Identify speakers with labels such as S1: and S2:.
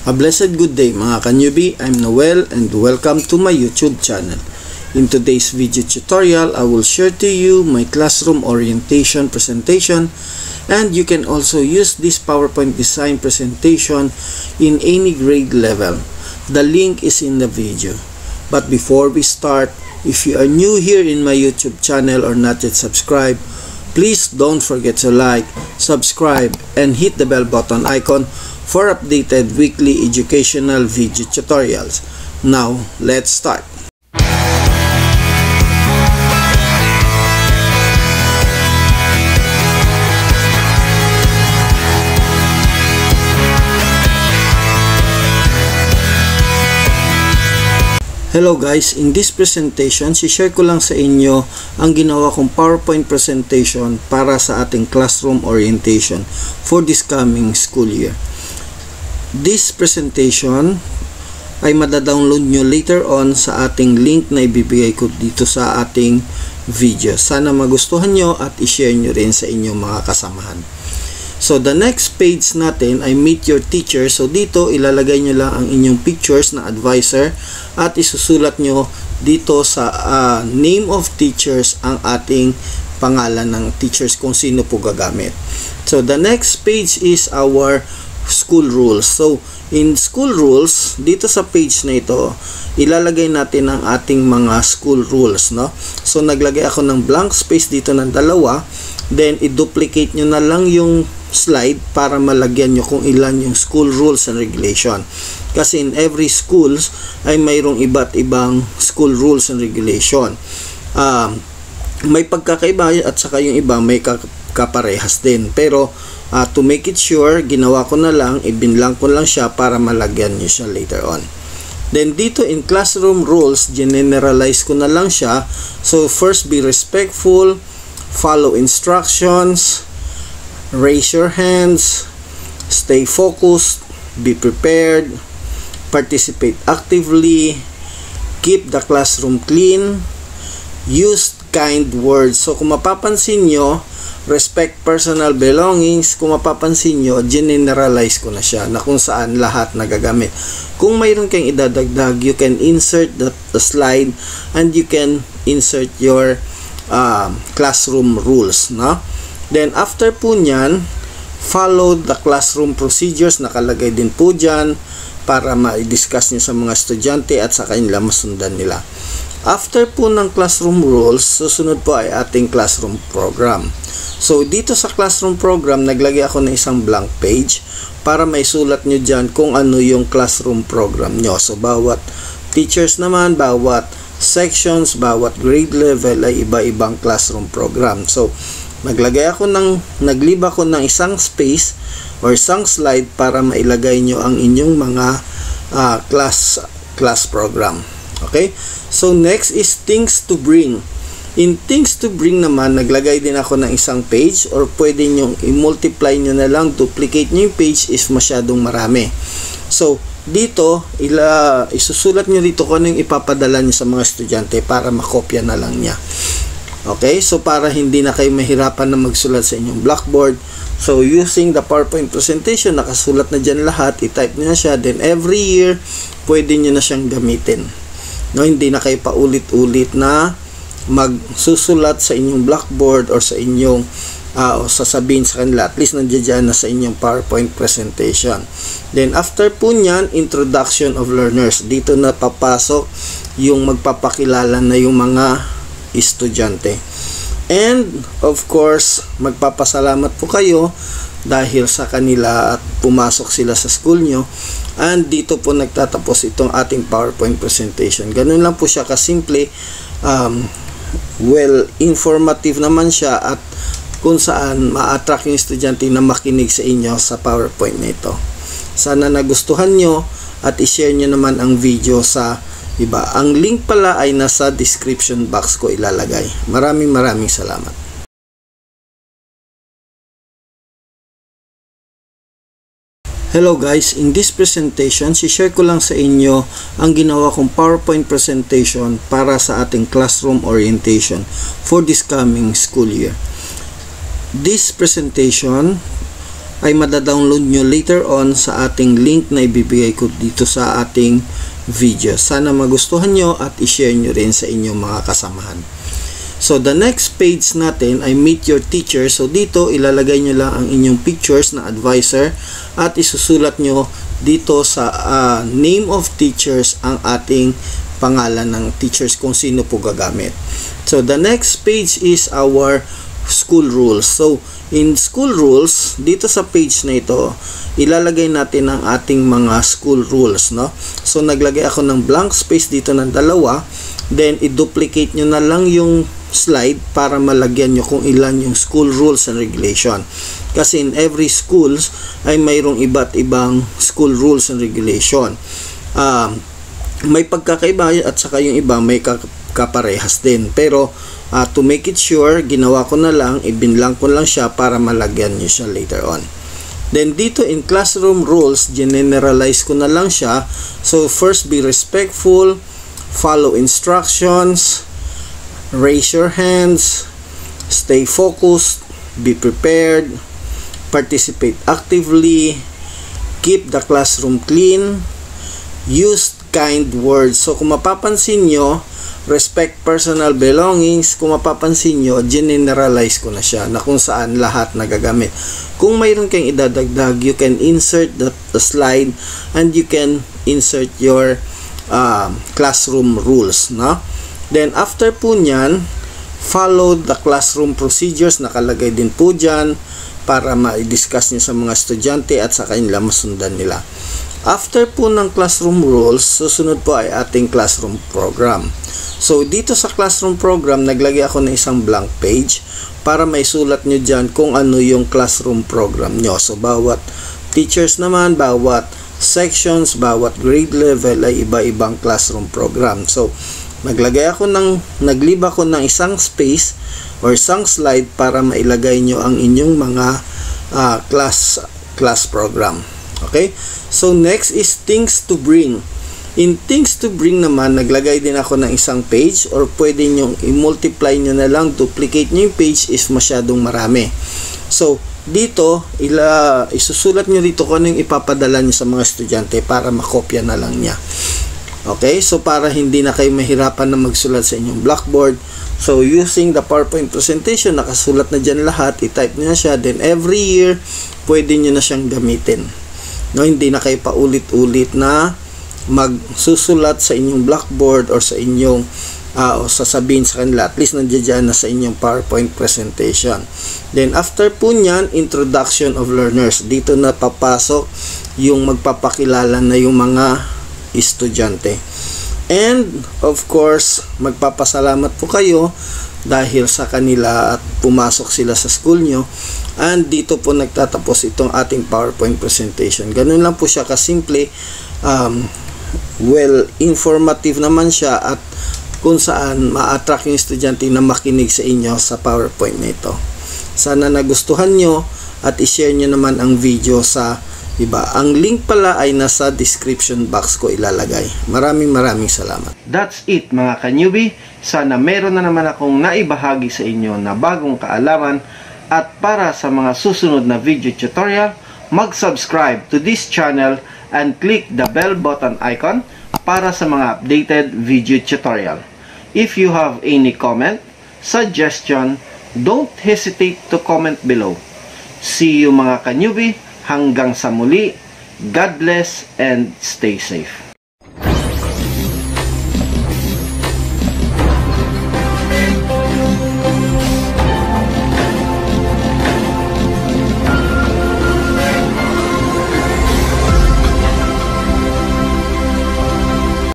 S1: A blessed good day mga ka-newbie, I'm Noel and welcome to my YouTube channel. In today's video tutorial, I will share to you my classroom orientation presentation, and you can also use this PowerPoint design presentation in any grade level. The link is in the video. But before we start, if you are new here in my YouTube channel or not yet subscribed, please don't forget to like, subscribe, and hit the bell button icon for updated weekly educational video tutorials. Now, let's start. Hello guys, in this presentation, share ko lang sa inyo ang ginawa kong PowerPoint presentation para sa ating classroom orientation for this coming school year. This presentation ay madadownload nyo later on sa ating link na ibibigay ko dito sa ating video. Sana magustuhan nyo at i-share nyo rin sa inyong mga kasamahan. So, the next page natin ay Meet Your Teacher. So, dito ilalagay nyo lang ang inyong pictures na advisor at isusulat nyo dito sa name of teachers ang ating pangalan ng teachers kung sino po gagamit. So, the next page is our school rules. So, in school rules, dito sa page na ito, ilalagay natin ang ating mga school rules, no? So, naglagay ako ng blank space dito ng dalawa. Then, i-duplicate nyo na lang yung slide para malagyan nyo kung ilan yung school rules and regulation. Kasi in every schools ay mayroong iba't ibang school rules and regulation. May pagkakaiba at saka yung iba may kaparehas din. Pero, to make it sure, ginawa ko na lang, ibinlang ko lang siya para malagyan nyo siya later on. Then dito in classroom rules, generalize ko na lang siya. So first, be respectful, follow instructions, raise your hands, stay focused, be prepared, participate actively, keep the classroom clean, use kind words. So kung mapapansin nyo, respect personal belongings, kung mapapansin nyo, generalize ko na siya na kung saan lahat nagagamit. Kung mayroon kayong idadagdag, you can insert the slide and you can insert your classroom rules, no? Then after po nyan, follow the classroom procedures, nakalagay din po dyan para ma-discuss nyo sa mga estudyante at sa kanila masundan nila. After po ng classroom rules, susunod po ay ating classroom program. So, dito sa classroom program, naglagay ako ng isang blank page para may sulat nyo dyan kung ano yung classroom program nyo. So, bawat teachers naman, bawat sections, bawat grade level ay iba-ibang classroom program. So, naglib ako ng isang space or isang slide para mailagay nyo ang inyong mga class program. Okay? So, next is things to bring. In things to bring naman, naglagay din ako ng isang page or pwede nyo i-multiply nyo na lang, duplicate nyo yung page if masyadong marami. So, dito, isusulat nyo dito kung ano yung ipapadala nyo sa mga estudyante para makopya na lang niya. Okay? So, para hindi na kayo mahirapan na magsulat sa inyong blackboard. So, using the PowerPoint presentation, nakasulat na dyan lahat, i-type nyo na siya, then every year, pwede nyo na siyang gamitin. No, hindi na kayo paulit-ulit na magsusulat sa inyong blackboard or sa inyong sasabihin sa kanila, at least nandiyan na sa inyong PowerPoint presentation. Then after po nyan, introduction of learners. Dito na papasok yung magpapakilala na yung mga estudyante. And of course, magpapasalamat po kayo dahil sa kanila at pumasok sila sa school nyo. And dito po nagtatapos itong ating PowerPoint presentation. Ganun lang po siya kasimple. Well, informative naman siya at kung saan ma-attract yung estudyante na makinig sa inyo sa PowerPoint na ito. Sana nagustuhan nyo at i-share nyo naman ang video sa iba. Ang link pala ay nasa description box ko ilalagay. Maraming salamat. Hello guys, in this presentation, share ko lang sa inyo ang ginawa kong PowerPoint presentation para sa ating classroom orientation for this coming school year. This presentation ay madadownload nyo later on sa ating link na ibibigay ko dito sa ating video. Sana magustuhan nyo at i-share nyo rin sa inyong mga kasamahan. So the next page natin ay meet your teacher. So dito ilalagay nyo lang ang inyong pictures na advisor at isusulat nyo dito sa name of teachers ang ating pangalan ng teachers kung sino po gagamit. So the next page is our school rules. So in school rules, dito sa page na ito, ilalagay natin ang ating mga school rules, no? So naglagay ako ng blank space dito ng dalawa, then i-duplicate nyo na lang yung slide para malagyan nyo kung ilan yung school rules and regulation. Kasi in every schools ay mayroong iba't ibang school rules and regulation. May pagkakaiba at saka yung iba may kaparehas din. Pero to make it sure, ginawa ko na lang, ibinlang ko lang siya para malagyan nyo siya later on. Then dito in classroom rules, generalize ko na lang siya. So first, be respectful, follow instructions, raise your hands, stay focused, be prepared, participate actively, keep the classroom clean, use kind words. So kung mapapansin nyo, respect personal belongings, kung mapapansin nyo, generalize ko na siya na kung saan lahat nagagamit. Kung mayroon kayong idadagdag, you can insert the slide and you can insert your classroom rules, no? Then after po nyan, follow the classroom procedures, nakalagay din po dyan para ma-discuss nyo sa mga estudyante at sa kanila masundan nila. After po ng classroom rules, susunod po ay ating classroom program. So dito sa classroom program, naglagay ako ng isang blank page para maisulat nyo dyan kung ano yung classroom program nyo. So bawat teachers naman, bawat sections, bawat grade level ay iba-ibang classroom program. So naglib ako ng isang space or isang slide para mailagay nyo ang inyong mga class program. Okay? So next is things to bring. In things to bring naman, naglagay din ako ng isang page or pwede nyo i-multiply nyo na lang, duplicate nyo yung page if masyadong marami. So dito, isusulat nyo dito kung ano yung ipapadala nyo sa mga estudyante para makopya na lang niya. Okay, so para hindi na kayo mahirapan na magsulat sa inyong blackboard, so using the PowerPoint presentation, nakasulat na dyan lahat, i-type nyo na siya, then every year, pwede nyo na siyang gamitin. No, hindi na kayo paulit-ulit na magsusulat sa inyong blackboard or sa inyong o sasabihin sa kanila, at least nandiyan na sa inyong PowerPoint presentation. Then after po nyan, introduction of learners. Dito na papasok yung magpapakilala na yung mga estudyante. And of course, magpapasalamat po kayo dahil sa kanila at pumasok sila sa school nyo. And dito po nagtatapos itong ating PowerPoint presentation. Ganun lang po siya kasimple. Well, informative naman siya at kung saan ma-attract yung estudyante na makinig sa inyo sa PowerPoint na ito. Sana nagustuhan nyo at i-share nyo naman ang video sa iba. Ang link pala ay nasa description box ko ilalagay. Maraming salamat. That's it mga ka-newbie. Sana meron na naman akong naibahagi sa inyo na bagong kaalaman, at para sa mga susunod na video tutorial, mag-subscribe to this channel and click the bell button icon para sa mga updated video tutorial. If you have any comment, suggestion, don't hesitate to comment below. See you mga ka-newbie. Hanggang sa muli, God bless and stay safe.